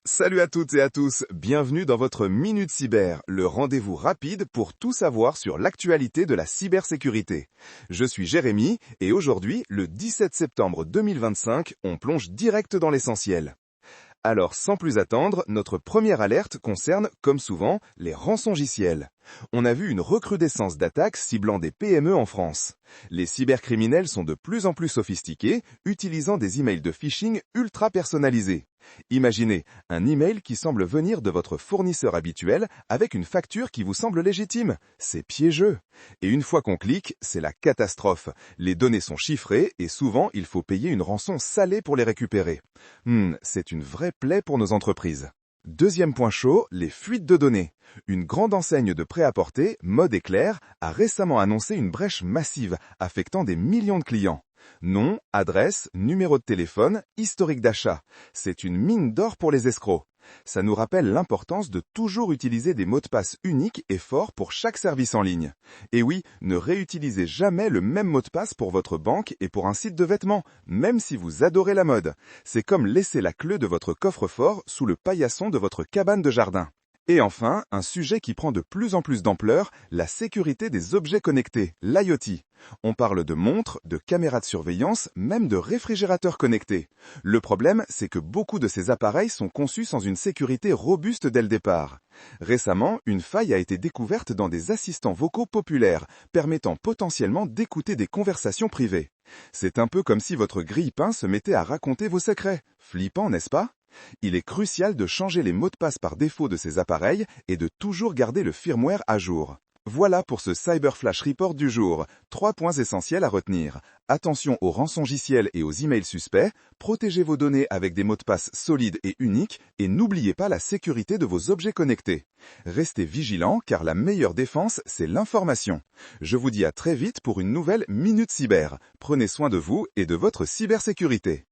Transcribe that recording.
Salut à toutes et à tous, bienvenue dans votre Minute Cyber, le rendez-vous rapide pour tout savoir sur l'actualité de la cybersécurité. Je suis Jérémy et aujourd'hui, le 17 septembre 2025, on plonge direct dans l'essentiel. Alors, sans plus attendre, notre première alerte concerne, comme souvent, les rançongiciels. On a vu une recrudescence d'attaques ciblant des PME en France. Les cybercriminels sont de plus en plus sophistiqués, utilisant des emails de phishing ultra personnalisés. Imaginez un email qui semble venir de votre fournisseur habituel avec une facture qui vous semble légitime. C'est piégeux. Et une fois qu'on clique, c'est la catastrophe. Les données sont chiffrées et souvent il faut payer une rançon salée pour les récupérer. C'est une vraie plaie pour nos entreprises. Deuxième point chaud, les fuites de données. Une grande enseigne de prêt-à-porter, Mode Éclair, a récemment annoncé une brèche massive affectant des millions de clients. Nom, adresse, numéro de téléphone, historique d'achat. C'est une mine d'or pour les escrocs. Ça nous rappelle l'importance de toujours utiliser des mots de passe uniques et forts pour chaque service en ligne. Et oui, ne réutilisez jamais le même mot de passe pour votre banque et pour un site de vêtements, même si vous adorez la mode. C'est comme laisser la clé de votre coffre-fort sous le paillasson de votre cabane de jardin. Et enfin, un sujet qui prend de plus en plus d'ampleur, la sécurité des objets connectés, l'IoT. On parle de montres, de caméras de surveillance, même de réfrigérateurs connectés. Le problème, c'est que beaucoup de ces appareils sont conçus sans une sécurité robuste dès le départ. Récemment, une faille a été découverte dans des assistants vocaux populaires, permettant potentiellement d'écouter des conversations privées. C'est un peu comme si votre grille-pain se mettait à raconter vos secrets. Flippant, n'est-ce pas ? Il est crucial de changer les mots de passe par défaut de ces appareils et de toujours garder le firmware à jour. Voilà pour ce Cyber Flash Report du jour. 3 points essentiels à retenir. Attention aux rançongiciels et aux emails suspects, protégez vos données avec des mots de passe solides et uniques et n'oubliez pas la sécurité de vos objets connectés. Restez vigilants car la meilleure défense, c'est l'information. Je vous dis à très vite pour une nouvelle Minute Cyber. Prenez soin de vous et de votre cybersécurité.